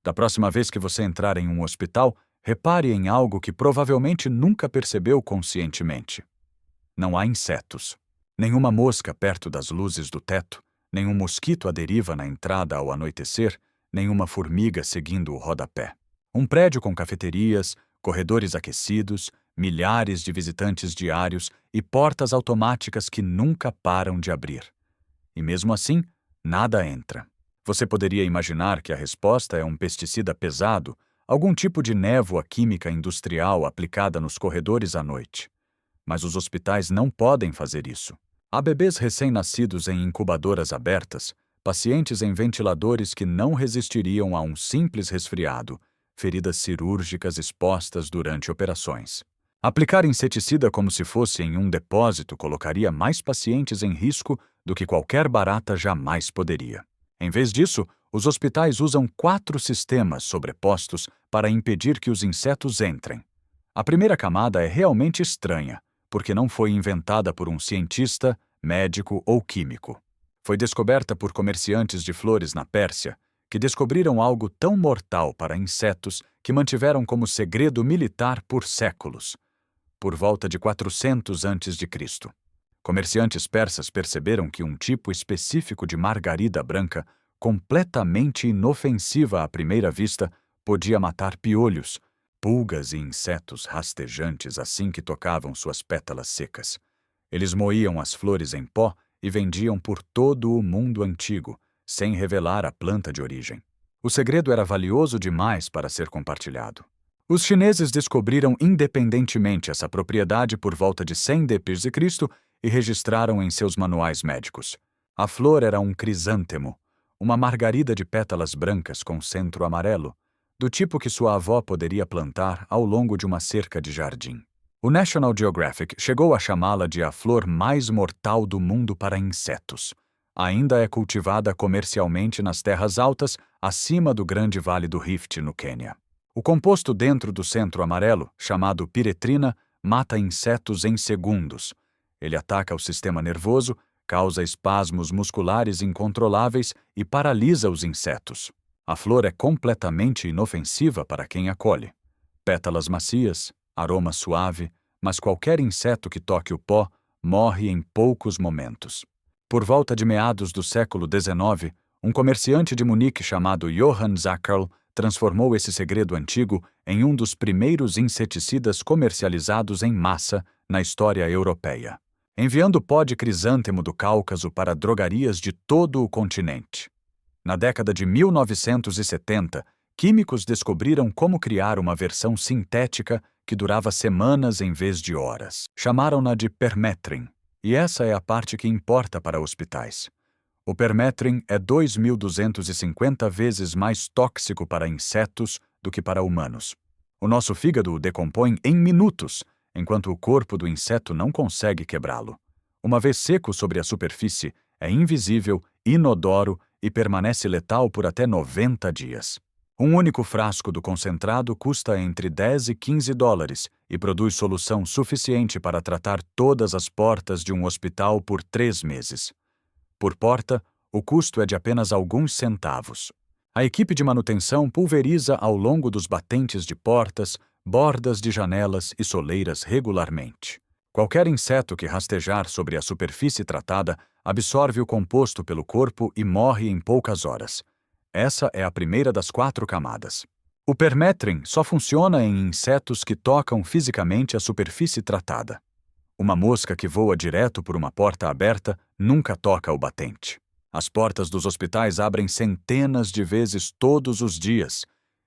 Da próxima vez que você entrar em um hospital, repare em algo que provavelmente nunca percebeu conscientemente. Não há insetos. Nenhuma mosca perto das luzes do teto, nenhum mosquito à deriva na entrada ao anoitecer, nenhuma formiga seguindo o rodapé. Um prédio com cafeterias, corredores aquecidos, milhares de visitantes diários e portas automáticas que nunca param de abrir. E mesmo assim, nada entra. Você poderia imaginar que a resposta é um pesticida pesado, algum tipo de névoa química industrial aplicada nos corredores à noite. Mas os hospitais não podem fazer isso. Há bebês recém-nascidos em incubadoras abertas, pacientes em ventiladores que não resistiriam a um simples resfriado, feridas cirúrgicas expostas durante operações. Aplicar inseticida como se fosse em um depósito colocaria mais pacientes em risco do que qualquer barata jamais poderia. Em vez disso, os hospitais usam 4 sistemas sobrepostos para impedir que os insetos entrem. A primeira camada é realmente estranha, porque não foi inventada por um cientista, médico ou químico. Foi descoberta por comerciantes de flores na Pérsia, que descobriram algo tão mortal para insetos que mantiveram como segredo militar por séculos. Por volta de 400 a.C., comerciantes persas perceberam que um tipo específico de margarida branca, completamente inofensiva à primeira vista, podia matar piolhos, pulgas e insetos rastejantes assim que tocavam suas pétalas secas. Eles moíam as flores em pó e vendiam por todo o mundo antigo, sem revelar a planta de origem. O segredo era valioso demais para ser compartilhado. Os chineses descobriram independentemente essa propriedade por volta de 100 d.C. e registraram em seus manuais médicos. A flor era um crisântemo, uma margarida de pétalas brancas com centro amarelo, do tipo que sua avó poderia plantar ao longo de uma cerca de jardim. O National Geographic chegou a chamá-la de a flor mais mortal do mundo para insetos. Ainda é cultivada comercialmente nas terras altas acima do Grande Vale do Rift, no Quênia. O composto dentro do centro amarelo, chamado piretrina, mata insetos em segundos. Ele ataca o sistema nervoso, causa espasmos musculares incontroláveis e paralisa os insetos. A flor é completamente inofensiva para quem a colhe. Pétalas macias, aroma suave, mas qualquer inseto que toque o pó morre em poucos momentos. Por volta de meados do século XIX, um comerciante de Munique chamado Johann Zackerl transformou esse segredo antigo em um dos primeiros inseticidas comercializados em massa na história europeia, enviando pó de crisântemo do Cáucaso para drogarias de todo o continente. Na década de 1970, químicos descobriram como criar uma versão sintética que durava semanas em vez de horas. Chamaram-na de permethrin, e essa é a parte que importa para hospitais. O permethrin é 2.250 vezes mais tóxico para insetos do que para humanos. O nosso fígado o decompõe em minutos, enquanto o corpo do inseto não consegue quebrá-lo. Uma vez seco sobre a superfície, é invisível, inodoro e permanece letal por até 90 dias. Um único frasco do concentrado custa entre 10 e 15 dólares e produz solução suficiente para tratar todas as portas de um hospital por 3 meses. Por porta, o custo é de apenas alguns centavos. A equipe de manutenção pulveriza ao longo dos batentes de portas, bordas de janelas e soleiras regularmente. Qualquer inseto que rastejar sobre a superfície tratada absorve o composto pelo corpo e morre em poucas horas. Essa é a primeira das 4 camadas. O permethrin só funciona em insetos que tocam fisicamente a superfície tratada. Uma mosca que voa direto por uma porta aberta nunca toca o batente. As portas dos hospitais abrem centenas de vezes todos os dias.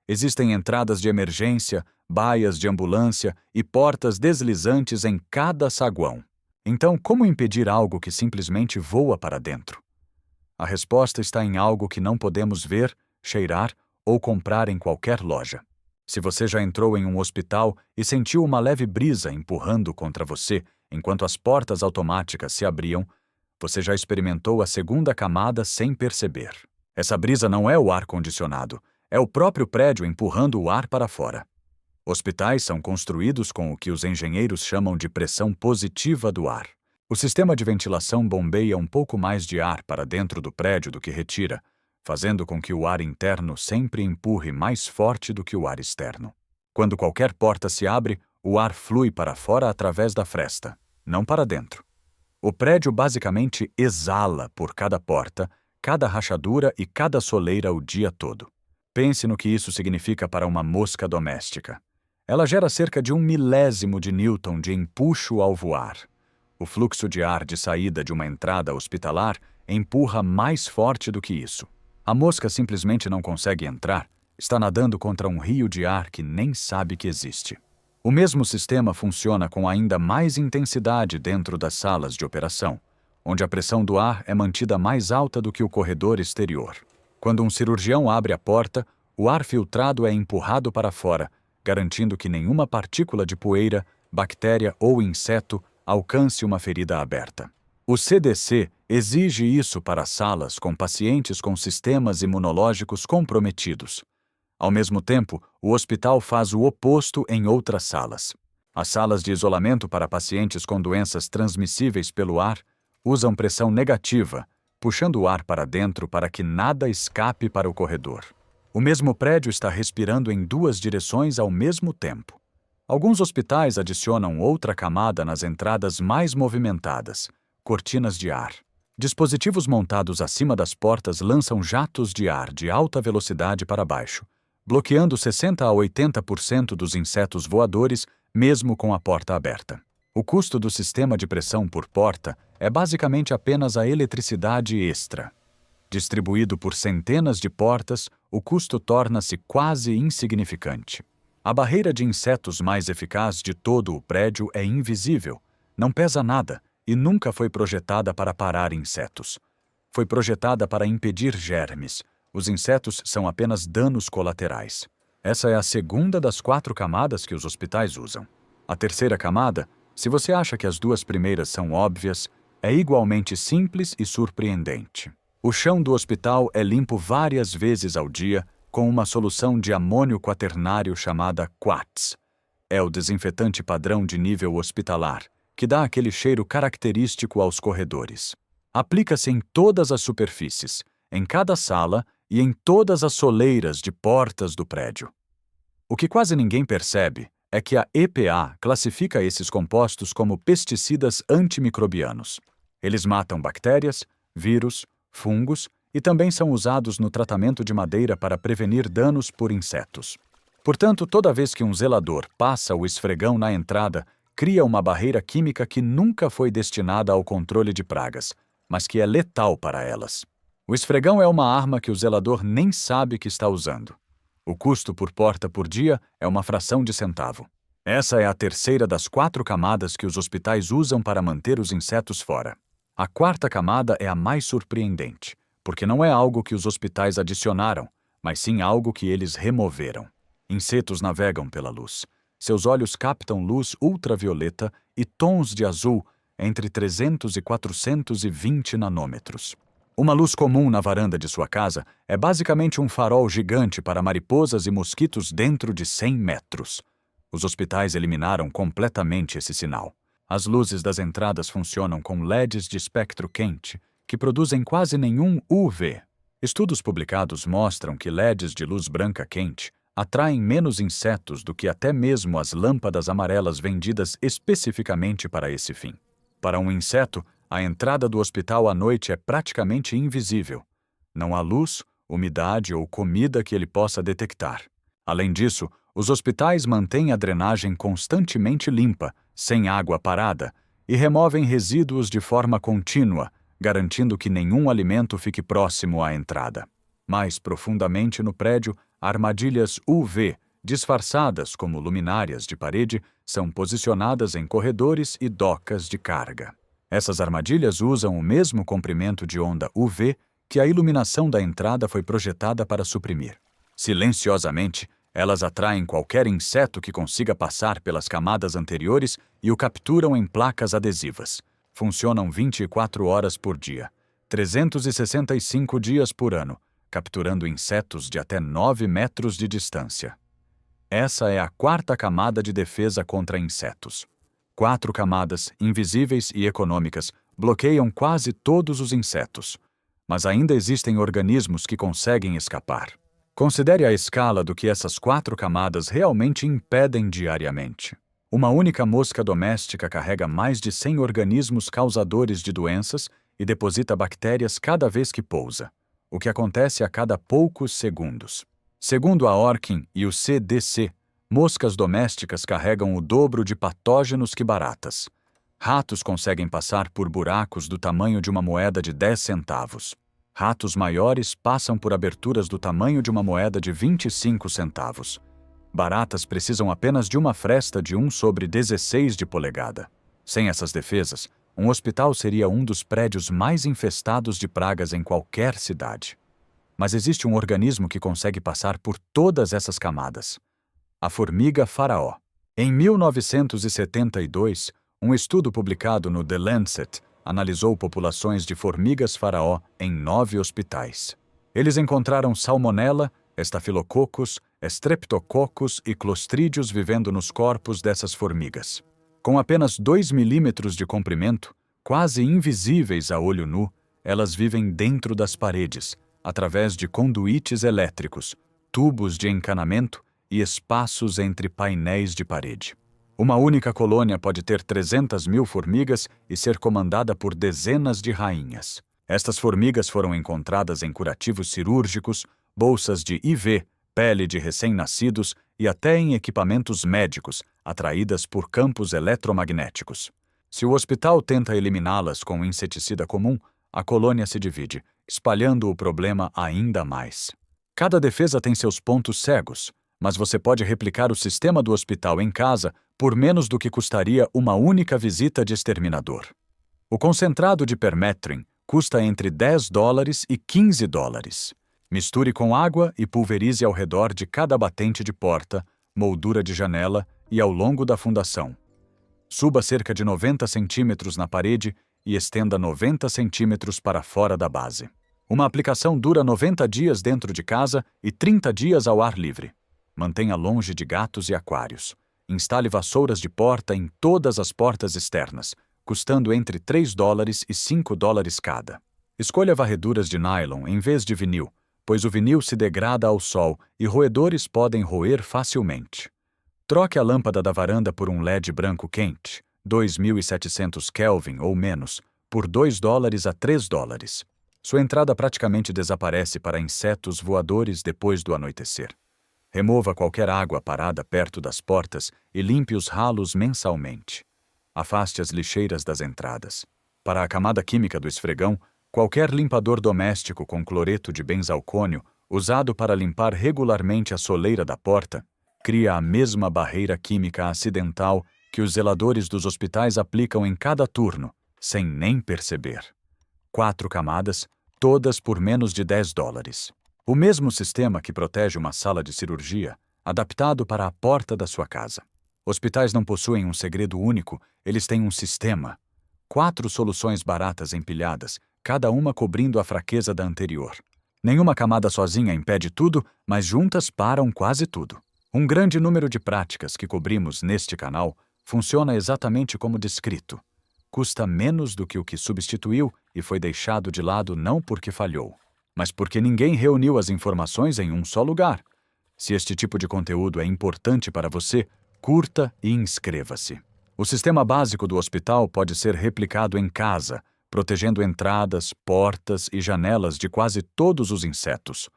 Existem entradas de emergência, baias de ambulância e portas deslizantes em cada saguão. Então, como impedir algo que simplesmente voa para dentro? A resposta está em algo que não podemos ver, cheirar ou comprar em qualquer loja. Se você já entrou em um hospital e sentiu uma leve brisa empurrando contra você enquanto as portas automáticas se abriam, você já experimentou a segunda camada sem perceber. Essa brisa não é o ar-condicionado, é o próprio prédio empurrando o ar para fora. Hospitais são construídos com o que os engenheiros chamam de pressão positiva do ar. O sistema de ventilação bombeia um pouco mais de ar para dentro do prédio do que retira, fazendo com que o ar interno sempre empurre mais forte do que o ar externo. Quando qualquer porta se abre, o ar flui para fora através da fresta, não para dentro. O prédio basicamente exala por cada porta, cada rachadura e cada soleira o dia todo. Pense no que isso significa para uma mosca doméstica. Ela gera cerca de 1 milésimo de Newton de empuxo ao voar. O fluxo de ar de saída de uma entrada hospitalar empurra mais forte do que isso. A mosca simplesmente não consegue entrar, está nadando contra um rio de ar que nem sabe que existe. O mesmo sistema funciona com ainda mais intensidade dentro das salas de operação, onde a pressão do ar é mantida mais alta do que o corredor exterior. Quando um cirurgião abre a porta, o ar filtrado é empurrado para fora, garantindo que nenhuma partícula de poeira, bactéria ou inseto alcance uma ferida aberta. O CDC exige isso para salas com pacientes com sistemas imunológicos comprometidos. Ao mesmo tempo, o hospital faz o oposto em outras salas. As salas de isolamento para pacientes com doenças transmissíveis pelo ar usam pressão negativa, puxando o ar para dentro para que nada escape para o corredor. O mesmo prédio está respirando em duas direções ao mesmo tempo. Alguns hospitais adicionam outra camada nas entradas mais movimentadas, cortinas de ar. Dispositivos montados acima das portas lançam jatos de ar de alta velocidade para baixo, bloqueando 60 a 80% dos insetos voadores, mesmo com a porta aberta. O custo do sistema de pressão por porta é basicamente apenas a eletricidade extra. Distribuído por centenas de portas, o custo torna-se quase insignificante. A barreira de insetos mais eficaz de todo o prédio é invisível, não pesa nada e nunca foi projetada para parar insetos. Foi projetada para impedir germes. Os insetos são apenas danos colaterais. Essa é a segunda das 4 camadas que os hospitais usam. A terceira camada, se você acha que as 2 primeiras são óbvias, é igualmente simples e surpreendente. O chão do hospital é limpo várias vezes ao dia com uma solução de amônio quaternário chamada Quartz. É o desinfetante padrão de nível hospitalar, que dá aquele cheiro característico aos corredores. Aplica-se em todas as superfícies, em cada sala e em todas as soleiras de portas do prédio. O que quase ninguém percebe é que a EPA classifica esses compostos como pesticidas antimicrobianos. Eles matam bactérias, vírus, fungos e também são usados no tratamento de madeira para prevenir danos por insetos. Portanto, toda vez que um zelador passa o esfregão na entrada, cria uma barreira química que nunca foi destinada ao controle de pragas, mas que é letal para elas. O esfregão é uma arma que o zelador nem sabe que está usando. O custo por porta por dia é uma fração de centavo. Essa é a terceira das 4 camadas que os hospitais usam para manter os insetos fora. A 4ª camada é a mais surpreendente, porque não é algo que os hospitais adicionaram, mas sim algo que eles removeram. Insetos navegam pela luz. Seus olhos captam luz ultravioleta e tons de azul entre 300 e 420 nanômetros. Uma luz comum na varanda de sua casa é basicamente um farol gigante para mariposas e mosquitos dentro de 100 metros. Os hospitais eliminaram completamente esse sinal. As luzes das entradas funcionam com LEDs de espectro quente, que produzem quase nenhum UV. Estudos publicados mostram que LEDs de luz branca quente atraem menos insetos do que até mesmo as lâmpadas amarelas vendidas especificamente para esse fim. Para um inseto, a entrada do hospital à noite é praticamente invisível. Não há luz, umidade ou comida que ele possa detectar. Além disso, os hospitais mantêm a drenagem constantemente limpa, sem água parada, e removem resíduos de forma contínua, garantindo que nenhum alimento fique próximo à entrada. Mais profundamente no prédio, armadilhas UV, disfarçadas como luminárias de parede, são posicionadas em corredores e docas de carga. Essas armadilhas usam o mesmo comprimento de onda UV que a iluminação da entrada foi projetada para suprimir. Silenciosamente, elas atraem qualquer inseto que consiga passar pelas camadas anteriores e o capturam em placas adesivas. Funcionam 24 horas por dia, 365 dias por ano, capturando insetos de até 9 metros de distância. Essa é a 4ª camada de defesa contra insetos. 4 camadas, invisíveis e econômicas, bloqueiam quase todos os insetos. mas ainda existem organismos que conseguem escapar. Considere a escala do que essas 4 camadas realmente impedem diariamente. Uma única mosca doméstica carrega mais de 100 organismos causadores de doenças e deposita bactérias cada vez que pousa, o que acontece a cada poucos segundos. Segundo a Orkin e o CDC, moscas domésticas carregam o dobro de patógenos que baratas. Ratos conseguem passar por buracos do tamanho de uma moeda de 10 centavos. Ratos maiores passam por aberturas do tamanho de uma moeda de 25 centavos. Baratas precisam apenas de uma fresta de 1/16 de polegada. Sem essas defesas, um hospital seria um dos prédios mais infestados de pragas em qualquer cidade. Mas existe um organismo que consegue passar por todas essas camadas: a formiga faraó. Em 1972, um estudo publicado no The Lancet analisou populações de formigas faraó em 9 hospitais. Eles encontraram salmonela, estafilococcus, streptococcus e clostrídeos vivendo nos corpos dessas formigas. Com apenas 2 milímetros de comprimento, quase invisíveis a olho nu, elas vivem dentro das paredes, através de conduítes elétricos, tubos de encanamento e espaços entre painéis de parede. Uma única colônia pode ter 300.000 formigas e ser comandada por dezenas de rainhas. Estas formigas foram encontradas em curativos cirúrgicos, bolsas de IV, pele de recém-nascidos e até em equipamentos médicos, atraídas por campos eletromagnéticos. Se o hospital tenta eliminá-las com um inseticida comum, a colônia se divide, espalhando o problema ainda mais. Cada defesa tem seus pontos cegos, mas você pode replicar o sistema do hospital em casa por menos do que custaria uma única visita de exterminador. O concentrado de permethrin custa entre $10 e $15. Misture com água e pulverize ao redor de cada batente de porta, moldura de janela e ao longo da fundação. Suba cerca de 90 centímetros na parede e estenda 90 centímetros para fora da base. Uma aplicação dura 90 dias dentro de casa e 30 dias ao ar livre. Mantenha longe de gatos e aquários. Instale vassouras de porta em todas as portas externas, custando entre $3 e $5 cada. Escolha varreduras de nylon em vez de vinil, pois o vinil se degrada ao sol e roedores podem roer facilmente. Troque a lâmpada da varanda por um LED branco quente, 2.700 Kelvin ou menos, por $2 a $3. Sua entrada praticamente desaparece para insetos voadores depois do anoitecer. Remova qualquer água parada perto das portas e limpe os ralos mensalmente. Afaste as lixeiras das entradas. Para a camada química do esfregão, qualquer limpador doméstico com cloreto de benzalcônio, usado para limpar regularmente a soleira da porta, cria a mesma barreira química acidental que os zeladores dos hospitais aplicam em cada turno, sem nem perceber. 4 camadas, todas por menos de $10. O mesmo sistema que protege uma sala de cirurgia, adaptado para a porta da sua casa. Hospitais não possuem um segredo único, eles têm um sistema. 4 soluções baratas empilhadas, cada uma cobrindo a fraqueza da anterior. Nenhuma camada sozinha impede tudo, mas juntas param quase tudo. Um grande número de práticas que cobrimos neste canal funciona exatamente como descrito. Custa menos do que o que substituiu e foi deixado de lado não porque falhou, mas porque ninguém reuniu as informações em um só lugar. Se este tipo de conteúdo é importante para você, curta e inscreva-se. O sistema básico do hospital pode ser replicado em casa, protegendo entradas, portas e janelas de quase todos os insetos.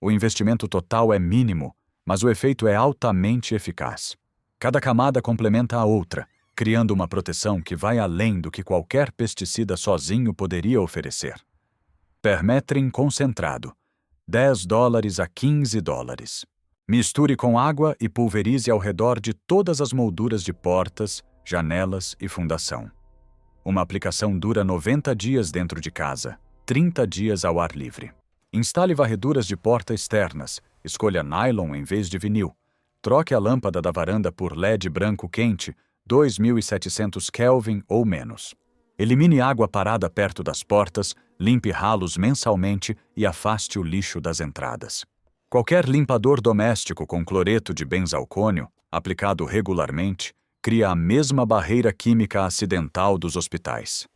O investimento total é mínimo, mas o efeito é altamente eficaz. Cada camada complementa a outra, criando uma proteção que vai além do que qualquer pesticida sozinho poderia oferecer. Permethrin concentrado, $10 a $15. Misture com água e pulverize ao redor de todas as molduras de portas, janelas e fundação. Uma aplicação dura 90 dias dentro de casa, 30 dias ao ar livre. Instale varreduras de porta externas, escolha nylon em vez de vinil. Troque a lâmpada da varanda por LED branco quente, 2.700 Kelvin ou menos. Elimine água parada perto das portas, limpe ralos mensalmente e afaste o lixo das entradas. Qualquer limpador doméstico com cloreto de benzalcônio, aplicado regularmente, cria a mesma barreira química acidental dos hospitais.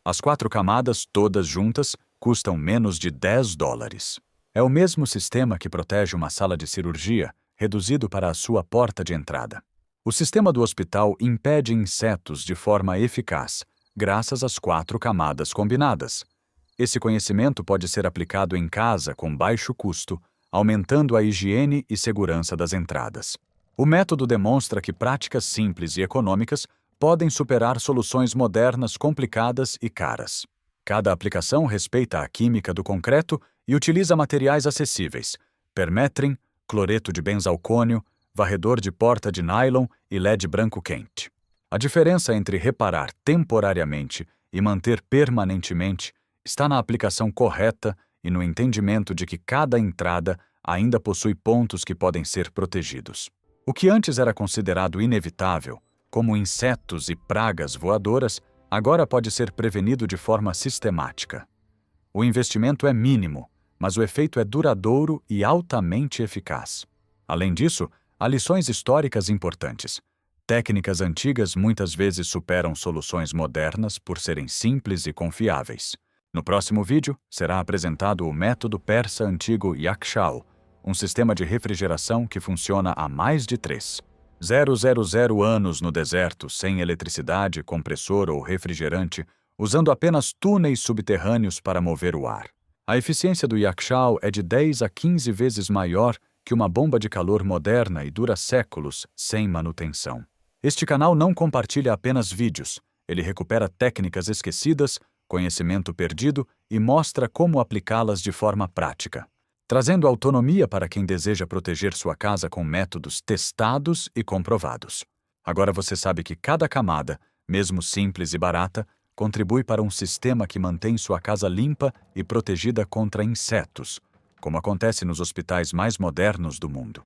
As 4 camadas, todas juntas, custam menos de $10. É o mesmo sistema que protege uma sala de cirurgia, reduzido para a sua porta de entrada. O sistema do hospital impede insetos de forma eficaz, graças às 4 camadas combinadas. Esse conhecimento pode ser aplicado em casa com baixo custo, aumentando a higiene e segurança das entradas. O método demonstra que práticas simples e econômicas podem superar soluções modernas complicadas e caras. Cada aplicação respeita a química do concreto e utiliza materiais acessíveis: permetrin, cloreto de benzalcônio, varredor de porta de nylon e LED branco quente. A diferença entre reparar temporariamente e manter permanentemente está na aplicação correta e no entendimento de que cada entrada ainda possui pontos que podem ser protegidos. O que antes era considerado inevitável, como insetos e pragas voadoras, agora pode ser prevenido de forma sistemática. O investimento é mínimo, mas o efeito é duradouro e altamente eficaz. Além disso, há lições históricas importantes. Técnicas antigas muitas vezes superam soluções modernas por serem simples e confiáveis. No próximo vídeo, será apresentado o método persa antigo Yakshal, um sistema de refrigeração que funciona há mais de 3.000 anos no deserto, sem eletricidade, compressor ou refrigerante, usando apenas túneis subterrâneos para mover o ar. A eficiência do Yakshal é de 10 a 15 vezes maior que uma bomba de calor moderna e dura séculos sem manutenção. Este canal não compartilha apenas vídeos, ele recupera técnicas esquecidas, conhecimento perdido e mostra como aplicá-las de forma prática, trazendo autonomia para quem deseja proteger sua casa com métodos testados e comprovados. Agora você sabe que cada camada, mesmo simples e barata, contribui para um sistema que mantém sua casa limpa e protegida contra insetos, como acontece nos hospitais mais modernos do mundo.